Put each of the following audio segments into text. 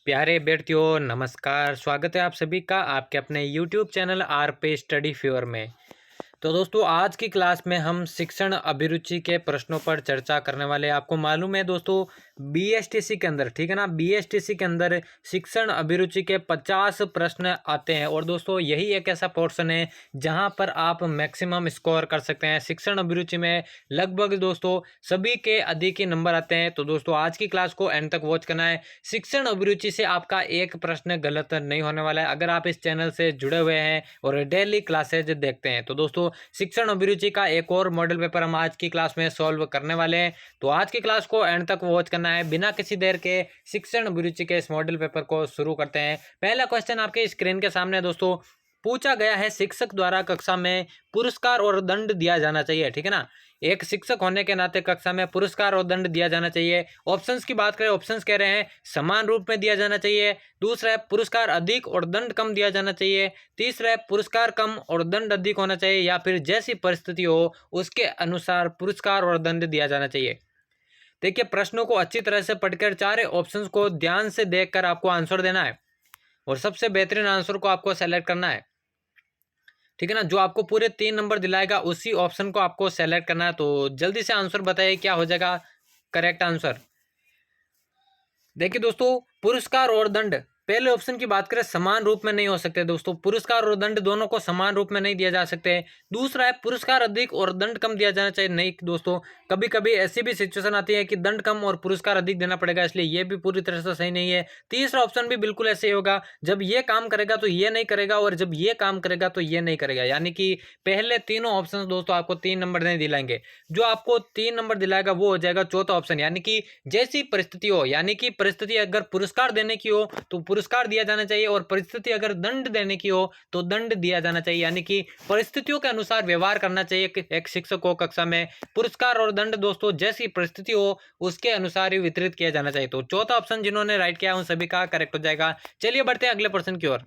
प्यारे विद्यार्थियों नमस्कार। स्वागत है आप सभी का आपके अपने YouTube चैनल आर पे स्टडी फ्योर में। तो दोस्तों आज की क्लास में हम शिक्षण अभिरुचि के प्रश्नों पर चर्चा करने वाले हैं। आपको मालूम है दोस्तों बीएसटीसी के अंदर, ठीक है ना, बीएसटीसी के अंदर शिक्षण अभिरुचि के 50 प्रश्न आते हैं और दोस्तों यही एक ऐसा पोर्शन है जहां पर आप मैक्सिमम स्कोर कर सकते हैं। शिक्षण अभिरुचि में लगभग दोस्तों सभी के अधिक ही नंबर आते हैं। तो दोस्तों आज की क्लास को एंड तक वॉच करना है। शिक्षण अभिरुचि से आपका एक प्रश्न गलत नहीं होने वाला है अगर आप इस चैनल से जुड़े हुए हैं और डेली क्लासेज देखते हैं। तो दोस्तों शिक्षण अभिरुचि का एक और मॉडल पेपर हम आज की क्लास में सॉल्व करने वाले हैं। तो आज की क्लास को एंड तक वॉच करना है। बिना किसी देर के शिक्षण अभिरुचि के इस मॉडल पेपर को शुरू करते हैं। पहला क्वेश्चन आपके स्क्रीन के सामने दोस्तों पूछा गया है, शिक्षक द्वारा कक्षा में पुरस्कार और दंड दिया जाना चाहिए, ठीक है ना। एक शिक्षक होने के नाते कक्षा में पुरस्कार और दंड दिया जाना चाहिए। ऑप्शंस की बात करें, ऑप्शंस कह रहे हैं समान रूप में दिया जाना चाहिए। दूसरा है पुरस्कार अधिक और दंड कम दिया जाना चाहिए। तीसरा है पुरस्कार कम और दंड अधिक होना चाहिए, या फिर जैसी परिस्थिति हो उसके अनुसार पुरस्कार और दंड दिया जाना चाहिए। देखिए प्रश्नों को अच्छी तरह से पढ़कर चारों ऑप्शंस को ध्यान से देखकर आपको आंसर देना है और सबसे बेहतरीन आंसर को आपको सेलेक्ट करना है, ठीक है ना। जो आपको पूरे 3 नंबर दिलाएगा उसी ऑप्शन को आपको सेलेक्ट करना है। तो जल्दी से आंसर बताइए क्या हो जाएगा करेक्ट आंसर। देखिए दोस्तों पुरस्कार और दंड, पहले ऑप्शन की बात करें समान रूप में नहीं हो सकते दोस्तों, पुरस्कार और दंड दोनों को समान रूप में नहीं दिया जा सकते। दूसरा है पुरस्कार अधिक और दंड कम दिया जाना चाहिए, नहीं दोस्तों, कभी कभी ऐसी भी सिचुएशन आती है कि दंड कम और पुरस्कार अधिक देना पड़ेगा, इसलिए ये भी पूरी तरह से सही नहीं है। तीसरा ऑप्शन भी बिल्कुल ऐसे ही होगा, जब ये काम करेगा तो ये नहीं करेगा और जब ये काम करेगा तो ये नहीं करेगा, यानी कि पहले तीनों ऑप्शन दोस्तों आपको 3 नंबर नहीं दिलाएंगे। जो आपको 3 नंबर दिलाएगा वो हो जाएगा चौथा ऑप्शन, यानी कि जैसी परिस्थिति हो, यानी कि परिस्थिति अगर पुरस्कार देने की हो तो पुरस्कार दिया जाना चाहिए और परिस्थिति अगर दंड देने की हो तो दंड दिया जाना चाहिए, यानी कि परिस्थितियों के अनुसार व्यवहार करना चाहिए एक शिक्षक को कक्षा में। पुरस्कार और दंड दोस्तों जैसी परिस्थिति हो उसके अनुसार ही वितरित किया जाना चाहिए। तो चौथा ऑप्शन जिन्होंने राइट किया उन सभी का करेक्ट हो जाएगा। चलिए बढ़ते हैं अगले प्रश्न की ओर।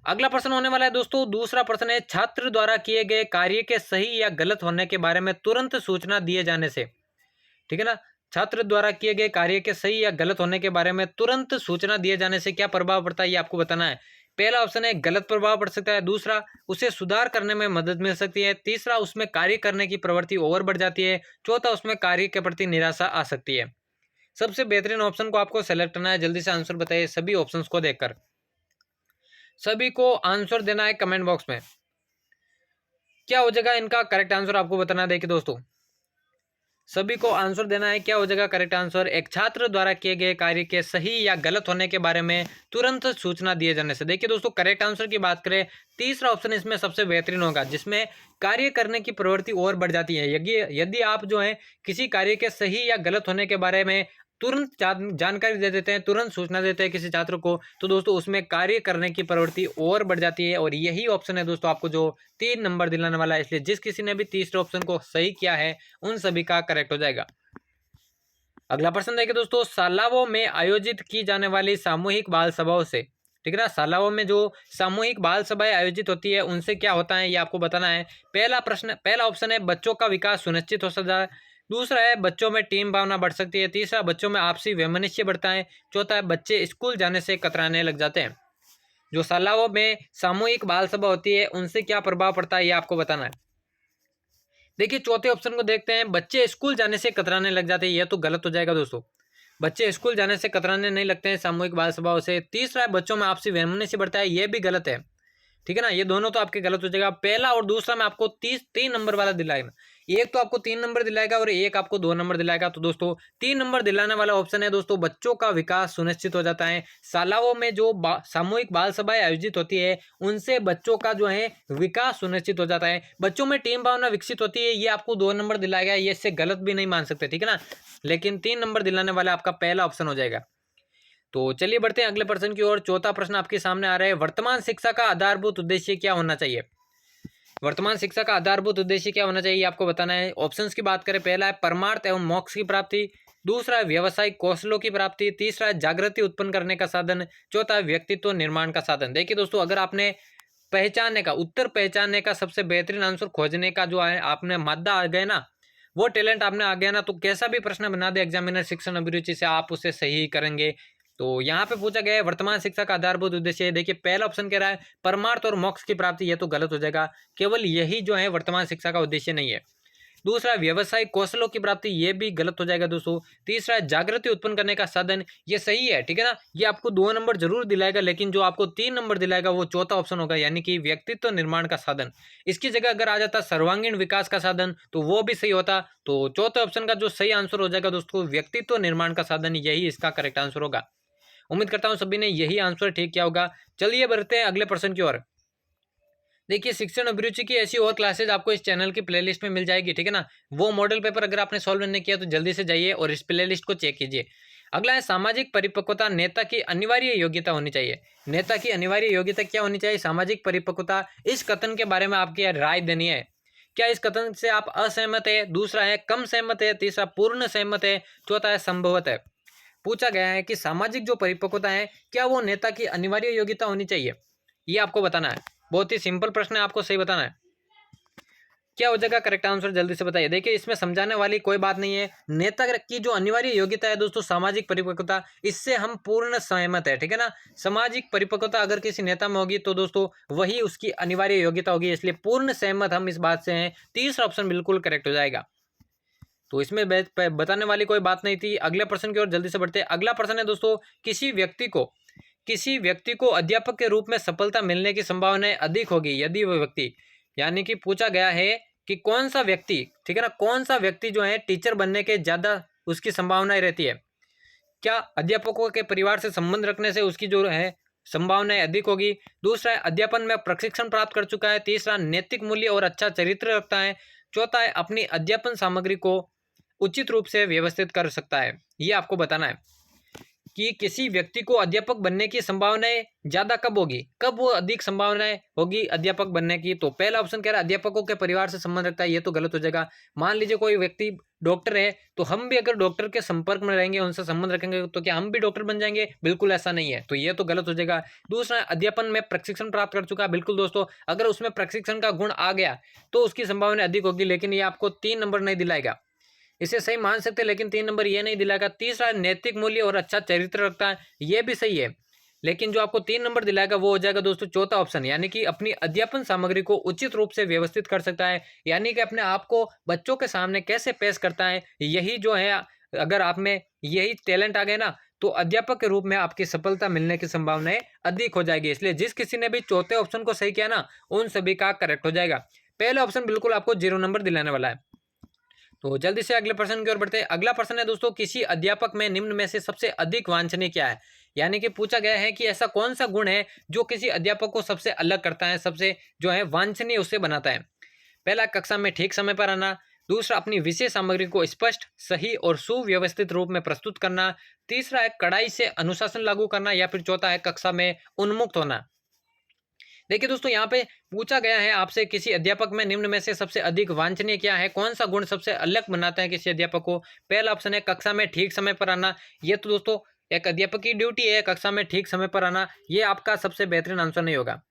अगला प्रश्न होने वाला है दोस्तों, दूसरा प्रश्न है छात्र द्वारा किए गए कार्य के सही या गलत होने के बारे में तुरंत सूचना दिए जाने से, ठीक है ना। छात्र द्वारा किए गए कार्य के सही या गलत होने के बारे में तुरंत सूचना दिए जाने से क्या प्रभाव पड़ता है ये आपको बताना है। पहला ऑप्शन है गलत प्रभाव पड़ सकता है। दूसरा उसे सुधार करने में मदद मिल सकती है। तीसरा उसमें कार्य करने की प्रवृत्ति और बढ़ जाती है। चौथा उसमें कार्य के प्रति निराशा आ सकती है। सबसे बेहतरीन ऑप्शन को आपको सेलेक्ट करना है। जल्दी से आंसर बताइए सभी ऑप्शंस को देखकर। सभी को आंसर देना है कमेंट बॉक्स में। क्या हो जाएगा इनका करेक्ट आंसर आपको बताना है। देखिए दोस्तों सभी को आंसर देना है, क्या हो जाएगा करेक्ट आंसर। एक छात्र द्वारा किए गए कार्य के सही या गलत होने के बारे में तुरंत सूचना दिए जाने से। देखिए दोस्तों करेक्ट आंसर की बात करें तीसरा ऑप्शन इसमें सबसे बेहतरीन होगा, जिसमें कार्य करने की प्रवृत्ति और बढ़ जाती है। यदि आप जो है किसी कार्य के सही या गलत होने के बारे में तुरंत जानकारी दे देते हैं, तुरंत सूचना देते हैं किसी छात्र को, तो दोस्तों उसमें कार्य करने की प्रवृत्ति और बढ़ जाती है। और यही ऑप्शन है दोस्तों आपको जो 3 नंबर दिलाने वाला है, इसलिए जिस किसी ने भी तीसरे ऑप्शन को सही किया है उन सभी का करेक्ट हो जाएगा। अगला प्रश्न देखिए दोस्तों, शालाओं में आयोजित की जाने वाली सामूहिक बाल सभाओं से, ठीक है ना, शालाओं में जो सामूहिक बाल सभाएं आयोजित होती है उनसे क्या होता है ये आपको बताना है। पहला ऑप्शन है बच्चों का विकास सुनिश्चित हो सकता है। दूसरा है बच्चों में टीम भावना बढ़ सकती है। तीसरा बच्चों में आपसी वैमनस्य बढ़ता है। चौथा है बच्चे स्कूल जाने से कतराने लग जाते हैं। जो शालाओं में सामूहिक बाल सभा होती है उनसे क्या प्रभाव पड़ता है ये आपको बताना है। देखिए चौथे ऑप्शन को देखते हैं, बच्चे स्कूल जाने से कतराने लग जाते हैं, यह तो गलत हो जाएगा दोस्तों। बच्चे स्कूल जाने से कतराने नहीं लगते हैं सामूहिक बाल सभाओं से। तीसरा है बच्चों में आपसी वैमनस्य बढ़ता है, यह भी गलत है, ठीक है ना। ये दोनों तो आपके गलत हो जाएगा। पहला और दूसरा में आपको 3 नंबर वाला दिलाएगा, एक तो आपको 3 नंबर दिलाएगा और एक आपको 2 नंबर दिलाएगा। तो दोस्तों 3 नंबर दिलाने वाला ऑप्शन है दोस्तों बच्चों का विकास सुनिश्चित हो जाता है। शालाओं में जो सामूहिक बाल सभाएं आयोजित होती है उनसे बच्चों का जो है विकास सुनिश्चित हो जाता है। बच्चों में टीम भावना विकसित होती है, ये आपको 2 नंबर दिलाएगा, ये इससे गलत भी नहीं मान सकते, ठीक है ना। लेकिन 3 नंबर दिलाने वाला आपका पहला ऑप्शन हो जाएगा। तो चलिए बढ़ते हैं अगले प्रश्न की ओर। चौथा प्रश्न आपके सामने आ रहा है, वर्तमान शिक्षा का आधारभूत उद्देश्य क्या होना चाहिए। वर्तमान शिक्षा का आधारभूत उद्देश्य क्या होना चाहिए आपको बताना है। ऑप्शंस की बात करें, पहला है परमार्थ एवं मोक्ष की प्राप्ति। दूसरा है व्यावसायिक कौशलों की प्राप्ति। तीसरा है जागृति उत्पन्न करने का साधन। चौथा है व्यक्तित्व निर्माण का साधन। देखिए दोस्तों अगर आपने उत्तर पहचानने का सबसे बेहतरीन आंसर खोजने का जो है आपने मादा आ गए ना, वो टैलेंट आपने आ गया ना, तो कैसा भी प्रश्न बना दे एग्जामिनर शिक्षण अभिरुचि से आप उसे सही करेंगे। तो यहाँ पे पूछा गया है वर्तमान शिक्षा का आधारभूत उद्देश्य है। देखिए पहला ऑप्शन कह रहा है परमार्थ और मोक्ष की प्राप्ति, ये तो गलत हो जाएगा। केवल यही जो है वर्तमान शिक्षा का उद्देश्य नहीं है। दूसरा व्यवसायिक कौशलों की प्राप्ति, ये भी गलत हो जाएगा दोस्तों। तीसरा जागृति उत्पन्न करने का साधन, ये सही है, ठीक है ना, ये आपको 2 नंबर जरूर दिलाएगा, लेकिन जो आपको 3 नंबर दिलाएगा वो चौथा ऑप्शन होगा, यानी कि व्यक्तित्व निर्माण का साधन। इसकी जगह अगर आ जाता सर्वांगीण विकास का साधन तो वो भी सही होता। तो चौथे ऑप्शन का जो सही आंसर हो जाएगा दोस्तों व्यक्तित्व निर्माण का साधन, यही इसका करेक्ट आंसर होगा। उम्मीद करता हूं सभी ने यही आंसर ठीक किया होगा। चलिए बढ़ते हैं अगले प्रश्न की ओर। देखिए शिक्षण अभिरुचि की ऐसी और क्लासेज आपको इस चैनल की प्लेलिस्ट में मिल जाएगी, ठीक है ना। वो मॉडल पेपर अगर आपने सॉल्व नहीं किया तो जल्दी से जाइए और इस प्लेलिस्ट को चेक कीजिए। अगला है सामाजिक परिपक्वता नेता की अनिवार्य योग्यता होनी चाहिए। नेता की अनिवार्य योग्यता क्या होनी चाहिए? सामाजिक परिपक्वता। इस कथन के बारे में आपकी राय देनी है। क्या इस कथन से आप असहमत है? दूसरा है कम सहमत है। तीसरा पूर्ण सहमत है। चौथा है संभवत है। पूछा गया है कि सामाजिक जो परिपक्वता है क्या वो नेता की अनिवार्य योग्यता होनी चाहिए, ये आपको बताना है। बहुत ही सिंपल प्रश्न है, आपको सही बताना है। क्या हो जाएगा करेक्ट आंसर, जल्दी से बताइए। देखिए इसमें समझाने वाली कोई बात नहीं है। नेता की जो अनिवार्य योग्यता है दोस्तों सामाजिक परिपक्वता, इससे हम पूर्ण सहमत है, ठीक है ना। सामाजिक परिपक्वता अगर किसी नेता में होगी तो दोस्तों वही उसकी अनिवार्य योग्यता होगी, इसलिए पूर्ण सहमत हम इस बात से हैं। तीसरा ऑप्शन बिल्कुल करेक्ट हो जाएगा। तो इसमें बताने वाली कोई बात नहीं थी। अगले प्रश्न की ओर जल्दी से बढ़ते हैं। अगला प्रश्न है दोस्तों किसी व्यक्ति को अध्यापक के रूप में सफलता मिलने की संभावनाएं अधिक होगी यदि वह व्यक्ति, यानी कि पूछा गया है कि कौन सा व्यक्ति, ठीक है ना, कौन सा व्यक्ति जो है टीचर बनने के ज्यादा उसकी संभावनाएं रहती है। क्या अध्यापकों के परिवार से संबंध रखने से उसकी जो है संभावनाएं अधिक होगी। दूसरा है अध्यापन में प्रशिक्षण प्राप्त कर चुका है। तीसरा नैतिक मूल्य और अच्छा चरित्र रखता है। चौथा है अपनी अध्यापन सामग्री को उचित रूप से व्यवस्थित कर सकता है। ये आपको बताना है कि किसी व्यक्ति को अध्यापक बनने की संभावनाएं ज्यादा कब होगी, कब वो अधिक संभावनाएं होगी अध्यापक बनने की। तो पहला ऑप्शन कह रहा है अध्यापकों के परिवार से संबंध रखता है, ये तो गलत हो जाएगा। मान लीजिए कोई व्यक्ति डॉक्टर है तो हम भी अगर डॉक्टर के संपर्क में रहेंगे, उनसे संबंध रखेंगे तो क्या हम भी डॉक्टर बन जाएंगे? बिल्कुल ऐसा नहीं है, तो ये तो गलत हो जाएगा। दूसरा अध्यापन में प्रशिक्षण प्राप्त कर चुका है, बिल्कुल दोस्तों अगर उसमें प्रशिक्षण का गुण आ गया तो उसकी संभावना अधिक होगी, लेकिन ये आपको 3 नंबर नहीं दिलाएगा। इसे सही मान सकते हैं लेकिन 3 नंबर ये नहीं दिलाएगा। तीसरा नैतिक मूल्य और अच्छा चरित्र रखता है, ये भी सही है, लेकिन जो आपको 3 नंबर दिलाएगा वो हो जाएगा दोस्तों चौथा ऑप्शन, यानी कि अपनी अध्यापन सामग्री को उचित रूप से व्यवस्थित कर सकता है, यानी कि अपने आप को बच्चों के सामने कैसे पेश करता है। यही जो है अगर आप में यही टैलेंट आ गए ना तो अध्यापक के रूप में आपकी सफलता मिलने की संभावनाएं अधिक हो जाएगी। इसलिए जिस किसी ने भी चौथे ऑप्शन को सही किया ना उन सभी का करेक्ट हो जाएगा। पहला ऑप्शन बिल्कुल आपको 0 नंबर दिलाने वाला है। तो जल्दी से अगले प्रश्न की ओर बढ़ते हैं। अगला प्रश्न है दोस्तों किसी अध्यापक में निम्न में से सबसे अधिक वांछनीय क्या है, यानी कि पूछा गया है कि ऐसा कौन सा गुण है जो किसी अध्यापक को सबसे अलग करता है, सबसे जो है वांछनीय उसे बनाता है। पहला कक्षा में ठीक समय पर आना। दूसरा अपनी विषय सामग्री को स्पष्ट, सही और सुव्यवस्थित रूप में प्रस्तुत करना। तीसरा है कड़ाई से अनुशासन लागू करना, या फिर चौथा है कक्षा में उन्मुक्त होना। देखिए दोस्तों यहाँ पे पूछा गया है आपसे किसी अध्यापक में निम्न में से सबसे अधिक वांछनीय क्या है, कौन सा गुण सबसे अलग बनाता है किसी अध्यापक को। पहला ऑप्शन है कक्षा में ठीक समय पर आना। ये तो दोस्तों एक अध्यापक की ड्यूटी है कक्षा में ठीक समय पर आना, ये आपका सबसे बेहतरीन आंसर नहीं होगा।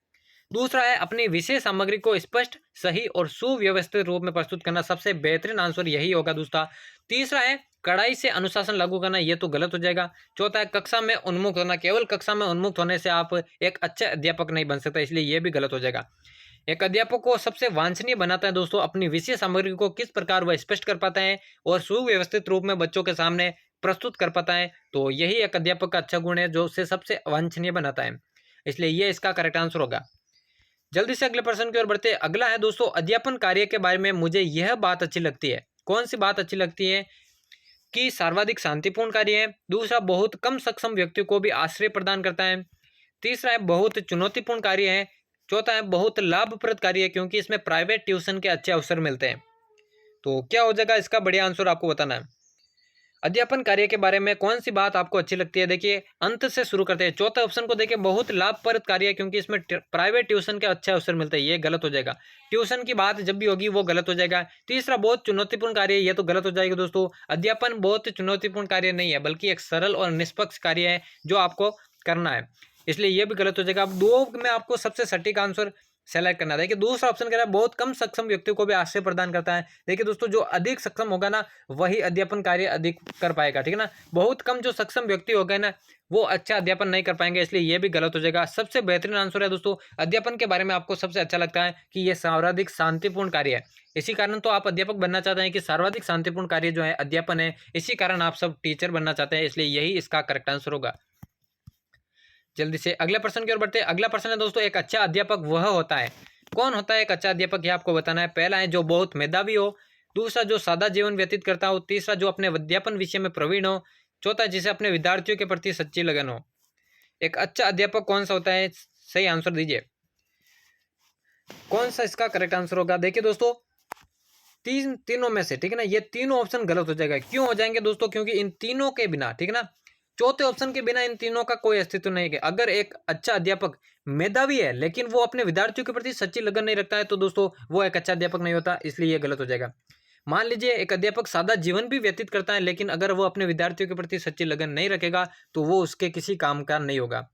दूसरा है अपनी विषय सामग्री को स्पष्ट, सही और सुव्यवस्थित रूप में प्रस्तुत करना, सबसे बेहतरीन आंसर यही होगा दोस्तों। तीसरा है कड़ाई से अनुशासन लागू करना, ये तो गलत हो जाएगा। चौथा है कक्षा में उन्मुक्त होना, केवल कक्षा में उन्मुक्त होने से आप एक अच्छे अध्यापक नहीं बन सकते, इसलिए ये भी गलत हो जाएगा। एक अध्यापक को सबसे वांछनीय बनाता है दोस्तों अपनी विषय सामग्री को किस प्रकार वह स्पष्ट कर पाता है और सुव्यवस्थित रूप में बच्चों के सामने प्रस्तुत कर पाता है। तो यही एक अध्यापक का अच्छा गुण है जो उसे सबसे वांछनीय बनाता है, इसलिए ये इसका करेक्ट आंसर होगा। जल्दी से अगले प्रश्न की ओर बढ़ते हैं। अगला है दोस्तों अध्यापन कार्य के बारे में मुझे यह बात अच्छी लगती है। कौन सी बात अच्छी लगती है? कि सर्वाधिक शांतिपूर्ण कार्य है। दूसरा बहुत कम सक्षम व्यक्ति को भी आश्रय प्रदान करता है। तीसरा है बहुत चुनौतीपूर्ण कार्य है। चौथा है बहुत लाभप्रद कार्य है क्योंकि इसमें प्राइवेट ट्यूशन के अच्छे अवसर मिलते हैं। तो क्या हो जाएगा इसका बढ़िया आंसर आपको बताना है। अध्यापन कार्य के बारे में कौन सी बात आपको अच्छी लगती है? देखिए अंत से शुरू करते हैं। चौथा ऑप्शन को देखिए बहुत लाभप्रद कार्य है क्योंकि इसमें प्राइवेट ट्यूशन के अच्छे अवसर मिलते हैं, ये गलत हो जाएगा। ट्यूशन की बात जब भी होगी वो गलत हो जाएगा। तीसरा बहुत चुनौतीपूर्ण कार्य है, ये तो गलत हो जाएगा दोस्तों। अध्यापन बहुत चुनौतीपूर्ण कार्य नहीं है बल्कि एक सरल और निष्पक्ष कार्य है जो आपको करना है, इसलिए ये भी गलत हो जाएगा। अब दो में आपको सबसे सटीक आंसर सेलेक्ट करना। देखिए दूसरा ऑप्शन कह रहा है बहुत कम सक्षम व्यक्तियों को भी आश्रय प्रदान करता है। देखिए दोस्तों जो अधिक सक्षम होगा ना वही अध्यापन कार्य अधिक कर पाएगा, ठीक है ना। बहुत कम जो सक्षम व्यक्ति हो गए ना वो अच्छा अध्यापन नहीं कर पाएंगे, इसलिए ये भी गलत हो जाएगा। सबसे बेहतरीन आंसर है दोस्तों, अध्यापन के बारे में आपको सबसे अच्छा लगता है कि ये सर्वाधिक शांतिपूर्ण कार्य है, इसी कारण तो आप अध्यापक बनना चाहते हैं कि सर्वाधिक शांतिपूर्ण कार्य जो है अध्यापन है, इसी कारण आप सब टीचर बनना चाहते हैं, इसलिए यही इसका करेक्ट आंसर होगा। जल्दी से अगले प्रश्न की ओर बढ़ते हैं। अगला प्रश्न है दोस्तों, एक अच्छा अध्यापक वह होता है, कौन होता है एक अच्छा अध्यापक, ये आपको बताना है। पहला है जो बहुत मेधावी हो, दूसरा जो सादा जीवन व्यतीत करता हो, तीसरा जो अपने अध्यापन विषय में प्रवीण हो, चौथा जिसे अपने विद्यार्थियों के प्रति सच्ची लगन हो। एक अच्छा अध्यापक कौन सा होता है, सही आंसर दीजिए। कौन सा इसका करेक्ट आंसर होगा? देखिए दोस्तों तीनों में से, ठीक है ना, ये तीनों ऑप्शन गलत हो जाएगा। क्यों हो जाएंगे दोस्तों? क्योंकि इन तीनों के बिना, ठीक है ना, चौथे ऑप्शन के बिना इन तीनों का कोई अस्तित्व नहीं है। अगर एक अच्छा अध्यापक मेधावी है लेकिन वो अपने विद्यार्थियों के प्रति सच्ची लगन नहीं रखता है तो दोस्तों वो एक अच्छा अध्यापक नहीं होता, इसलिए ये गलत हो जाएगा। मान लीजिए एक अध्यापक सादा जीवन भी व्यतीत करता है लेकिन अगर वो अपने विद्यार्थियों के प्रति सच्ची लगन नहीं रखेगा तो वो उसके किसी काम का नहीं होगा।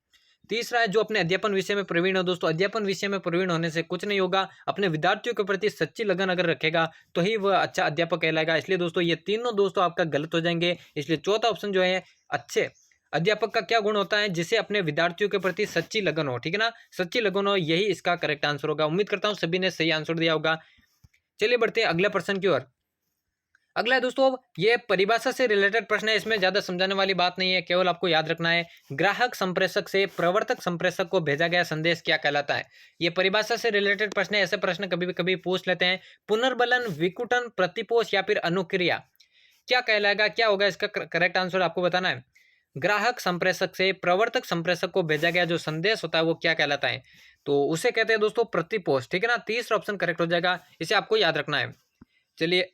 तीसरा है जो अपने अध्यापन विषय में प्रवीण हो। दोस्तों अध्यापन विषय में प्रवीण होने से कुछ नहीं होगा, अपने विद्यार्थियों के प्रति सच्ची लगन अगर रखेगा तो ही वह अच्छा अध्यापक कहलाएगा। इसलिए दोस्तों ये तीनों दोस्तों आपका गलत हो जाएंगे। इसलिए चौथा ऑप्शन जो है, अच्छे अध्यापक का क्या गुण होता है, जिसे अपने विद्यार्थियों के प्रति सच्ची लगन हो, ठीक है ना, सच्ची लगन हो, यही इसका करेक्ट आंसर होगा। उम्मीद करता हूं सभी ने सही आंसर दिया होगा। चलिए बढ़ते हैं अगले प्रश्न की ओर। अगला है दोस्तों, ये परिभाषा से रिलेटेड प्रश्न है, इसमें ज्यादा समझाने वाली बात नहीं है, केवल आपको याद रखना है ग्राहक संप्रेषक से प्रवर्तक संप्रेषक को भेजा गया संदेश क्या कहलाता है। ये परिभाषा से रिलेटेड प्रश्न है, ऐसे प्रश्न कभी कभी पूछ लेते हैं। पुनर्बलन, विकुटन, प्रतिपोष या फिर अनुक्रिया, क्या कहलाएगा, क्या होगा इसका करेक्ट आंसर आपको बताना है। ग्राहक संप्रेषक से प्रवर्तक संप्रेषक को भेजा गया जो संदेश होता है वो क्या कहलाता है, तो उसे कहते हैं दोस्तों प्रतिपोष, ठीक है ना। तीसरा ऑप्शन करेक्ट हो जाएगा, इसे आपको याद रखना है। चलिए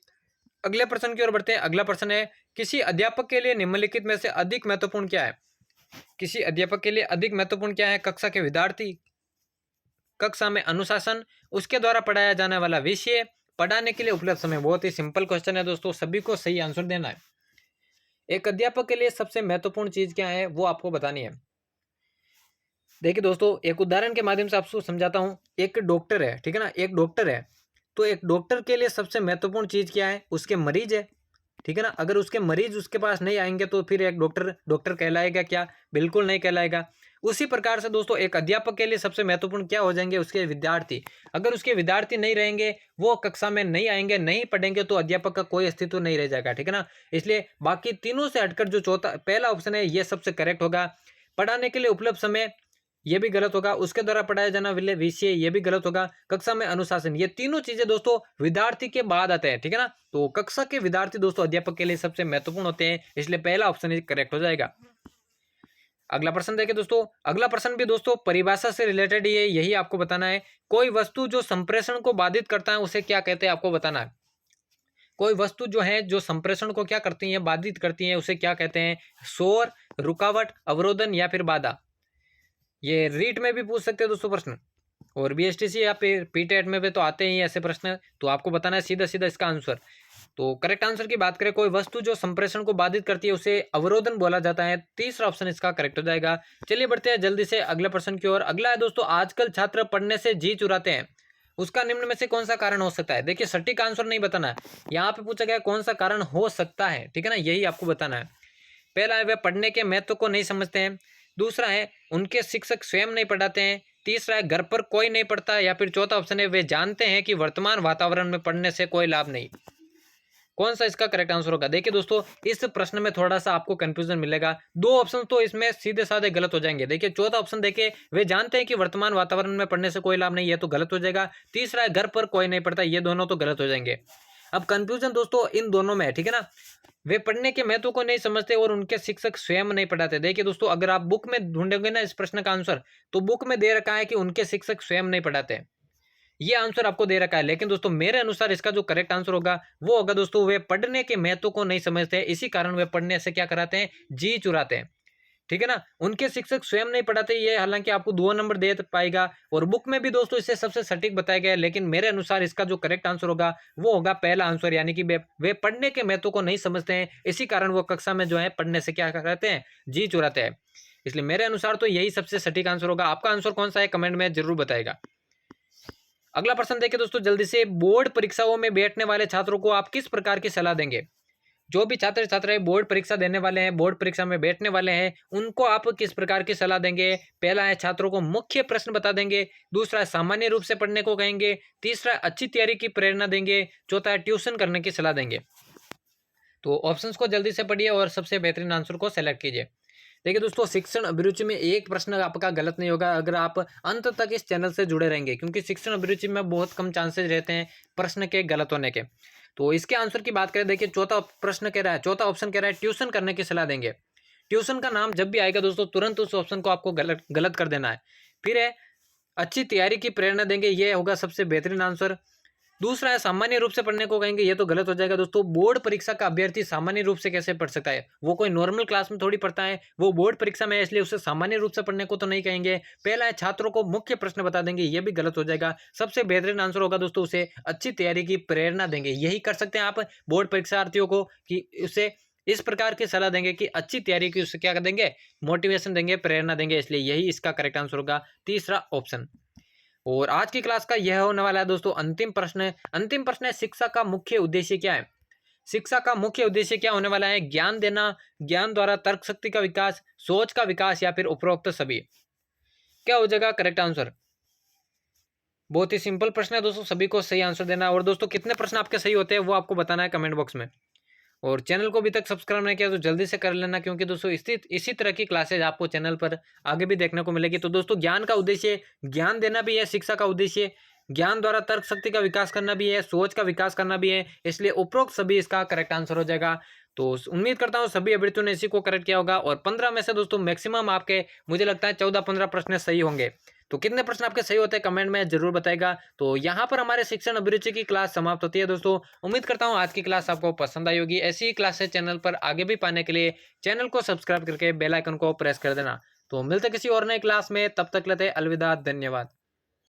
अगले प्रश्न की ओर बढ़ते हैं। अगला प्रश्न है, किसी अध्यापक के लिए निम्नलिखित में से अधिक महत्वपूर्ण क्या है। किसी अध्यापक के लिए अधिक महत्वपूर्ण क्या है? कक्षा के विद्यार्थी, कक्षा में अनुशासन, उसके द्वारा पढ़ाया जाने वाला विषय, पढ़ाने के लिए उपलब्ध समय। बहुत ही सिंपल क्वेश्चन है दोस्तों, सभी को सही आंसर देना है। एक अध्यापक के लिए सबसे महत्वपूर्ण चीज क्या है वो आपको बतानी है। देखिए दोस्तों एक उदाहरण के माध्यम से आपको समझाता हूँ। एक डॉक्टर है, ठीक है ना, एक डॉक्टर है, तो एक डॉक्टर के लिए सबसे महत्वपूर्ण चीज क्या है? उसके मरीज है, ठीक है ना। अगर उसके मरीज उसके पास नहीं आएंगे तो फिर एक डॉक्टर डॉक्टर कहलाएगा क्या? बिल्कुल नहीं कहलाएगा। उसी प्रकार से दोस्तों एक अध्यापक के लिए सबसे महत्वपूर्ण क्या हो जाएंगे? उसके विद्यार्थी। अगर उसके विद्यार्थी नहीं रहेंगे, वो कक्षा में नहीं आएंगे, नहीं पढ़ेंगे तो अध्यापक का कोई अस्तित्व नहीं रह जाएगा, ठीक है ना। इसलिए बाकी तीनों से हटकर जो चौथा पहला ऑप्शन है ये सबसे करेक्ट होगा। पढ़ाने के लिए उपलब्ध समय, ये भी गलत होगा। उसके द्वारा पढ़ाया जाना वाले विषय, ये भी गलत होगा। कक्षा में अनुशासन, ये तीनों चीजें दोस्तों विद्यार्थी के बाद आते हैं, ठीक है ना। तो कक्षा के विद्यार्थी दोस्तों अध्यापक के लिए सबसे महत्वपूर्ण होते हैं, इसलिए पहला ऑप्शन करेक्ट हो जाएगा। अगला प्रश्न देखिए दोस्तों। अगला प्रश्न भी दोस्तों परिभाषा से रिलेटेड ही है, यही आपको बताना है। कोई वस्तु जो संप्रेषण को बाधित करता है उसे क्या कहते हैं, आपको बताना है। कोई वस्तु जो है जो संप्रेषण को क्या करती है? बाधित करती है, उसे क्या कहते हैं? शोर, रुकावट, अवरोधन या फिर बाधा। ये रीट में भी पूछ सकते हैं दोस्तों प्रश्न, और बीएसटीसी या फिर पीटेट में भी तो आते ही ऐसे प्रश्न, तो आपको बताना है सीधा सीधा इसका आंसर। तो करेक्ट आंसर की बात करें, कोई वस्तु जो संप्रेषण को बाधित करती है उसे अवरोधन बोला जाता है। तीसरा ऑप्शन इसका करेक्ट हो जाएगा। चलिए बढ़ते हैं जल्दी से अगले प्रश्न की ओर। अगला है दोस्तों, आजकल छात्र पढ़ने से जी चुराते हैं, उसका निम्न में से कौन सा कारण हो सकता है। देखिए सटीक आंसर नहीं बताना है, यहाँ पे पूछा गया कौन सा कारण हो सकता है, ठीक है ना, यही आपको बताना है। पहला है वे पढ़ने के महत्व को नहीं समझते हैं, दूसरा है उनके शिक्षक स्वयं नहीं पढ़ाते हैं, तीसरा है घर पर कोई नहीं पढ़ता, या फिर चौथा ऑप्शन है वे जानते हैं कि वर्तमान वातावरण में पढ़ने से कोई लाभ नहीं। कौन सा इसका करेक्ट आंसर होगा? देखिए दोस्तों इस प्रश्न में थोड़ा सा आपको कंफ्यूजन मिलेगा, दो ऑप्शन तो इसमें सीधे साधे गलत हो जाएंगे। देखिए चौथा ऑप्शन देखिए, वे जानते हैं कि वर्तमान वातावरण में पढ़ने से कोई लाभ नहीं, ये तो गलत हो जाएगा। तीसरा है घर पर कोई नहीं पढ़ता, ये दोनों तो गलत हो जाएंगे। अब कंफ्यूजन दोस्तों इन दोनों में है, ठीक है ना। वे पढ़ने के महत्व को नहीं समझते और उनके शिक्षक स्वयं नहीं पढ़ाते। देखिए दोस्तों अगर आप बुक में ढूंढोगे ना इस प्रश्न का आंसर, तो बुक में दे रखा है कि उनके शिक्षक स्वयं नहीं पढ़ाते, ये आंसर आपको दे रखा है। लेकिन दोस्तों मेरे अनुसार इसका जो करेक्ट आंसर होगा वो होगा दोस्तों, वे पढ़ने के महत्व को नहीं समझते, इसी कारण वे पढ़ने से क्या कराते हैं? जी चुराते हैं, ठीक है ना। उनके शिक्षक स्वयं नहीं पढ़ाते, ये हालांकि आपको 2 नंबर दे पाएगा, और बुक में भी दोस्तों इसे सबसे सटीक बताया गया है। लेकिन मेरे अनुसार इसका जो करेक्ट आंसर होगा वो होगा पहला आंसर, यानी कि वे पढ़ने के महत्व को नहीं समझते हैं, इसी कारण वो कक्षा में जो है पढ़ने से क्या कराते हैं? जी चुराते हैं। इसलिए मेरे अनुसार तो यही सबसे सटीक आंसर होगा। आपका आंसर कौन सा है कमेंट में जरूर बताएगा। अगला प्रश्न देखिए दोस्तों जल्दी से, बोर्ड परीक्षाओं में बैठने वाले छात्रों को आप किस प्रकार की सलाह देंगे? जो भी छात्र छात्राएं बोर्ड परीक्षा देने वाले हैं, बोर्ड परीक्षा में बैठने वाले हैं, उनको आप किस प्रकार की सलाह देंगे? पहला है छात्रों को मुख्य प्रश्न बता देंगे, दूसरा है सामान्य रूप से पढ़ने को कहेंगे, तीसरा अच्छी तैयारी की प्रेरणा देंगे, चौथा है ट्यूशन करने की सलाह देंगे। तो ऑप्शंस को जल्दी से पढ़िए और सबसे बेहतरीन आंसर को सेलेक्ट कीजिए। देखिए दोस्तों, शिक्षण अभिरुचि में एक प्रश्न आपका गलत नहीं होगा अगर आप अंत तक इस चैनल से जुड़े रहेंगे, क्योंकि शिक्षण अभिरुचि में बहुत कम चांसेस रहते हैं प्रश्न के गलत होने के। तो इसके आंसर की बात करें, देखिए चौथा प्रश्न कह रहा है, चौथा ऑप्शन कह रहा है ट्यूशन करने की सलाह देंगे। ट्यूशन का नाम जब भी आएगा दोस्तों, तुरंत उस ऑप्शन को आपको गलत गलत कर देना है। फिर है अच्छी तैयारी की प्रेरणा देंगे, ये होगा सबसे बेहतरीन आंसर। दूसरा है सामान्य रूप से पढ़ने को कहेंगे, ये तो गलत हो जाएगा दोस्तों। बोर्ड परीक्षा का अभ्यर्थी सामान्य रूप से कैसे पढ़ सकता है? वो कोई नॉर्मल क्लास में थोड़ी पढ़ता है, वो बोर्ड परीक्षा में है, इसलिए उसे सामान्य रूप से पढ़ने को तो नहीं कहेंगे। पहला है छात्रों को मुख्य प्रश्न बता देंगे, ये भी गलत हो जाएगा। सबसे बेहतरीन आंसर होगा दोस्तों, उसे अच्छी तैयारी की प्रेरणा देंगे। यही कर सकते हैं आप बोर्ड परीक्षार्थियों को कि उसे इस प्रकार की सलाह देंगे कि अच्छी तैयारी की, उससे क्या कर देंगे? मोटिवेशन देंगे, प्रेरणा देंगे। इसलिए यही इसका करेक्ट आंसर होगा, तीसरा ऑप्शन। और आज की क्लास का यह होने वाला है दोस्तों अंतिम प्रश्न। अंतिम प्रश्न है, शिक्षा का मुख्य उद्देश्य क्या है? शिक्षा का मुख्य उद्देश्य क्या होने वाला है? ज्ञान देना, ज्ञान द्वारा तर्क शक्ति का विकास, सोच का विकास, या फिर उपरोक्त सभी? क्या हो जाएगा करेक्ट आंसर? बहुत ही सिंपल प्रश्न है दोस्तों, सभी को सही आंसर देना है। और दोस्तों कितने प्रश्न आपके सही होते हैं वो आपको बताना है कमेंट बॉक्स में। और चैनल को अभी तक सब्सक्राइब नहीं किया तो जल्दी से कर लेना, क्योंकि दोस्तों इसी तरह की क्लासेज आपको चैनल पर आगे भी देखने को मिलेगी। तो दोस्तों ज्ञान का उद्देश्य ज्ञान देना भी है, शिक्षा का उद्देश्य ज्ञान द्वारा तर्क शक्ति का विकास करना भी है, सोच का विकास करना भी है। इसलिए उपरोक्त सभी इसका करेक्ट आंसर हो जाएगा। तो उम्मीद करता हूँ सभी अभ्यर्थियों ने इसी को करेक्ट किया होगा। और 15 में से दोस्तों मैक्सिमम आपके, मुझे लगता है 14-15 प्रश्न सही होंगे। तो कितने प्रश्न आपके सही होते हैं कमेंट में जरूर बताएगा। तो यहाँ पर हमारे शिक्षण अभिरुचि की क्लास समाप्त होती है दोस्तों। उम्मीद करता हूँ आज की क्लास आपको पसंद आई होगी। ऐसी ही क्लासेस चैनल पर आगे भी पाने के लिए चैनल को सब्सक्राइब करके बेल आइकन को प्रेस कर देना। तो मिलते किसी और नए क्लास में, तब तक लेते अलविदा, धन्यवाद।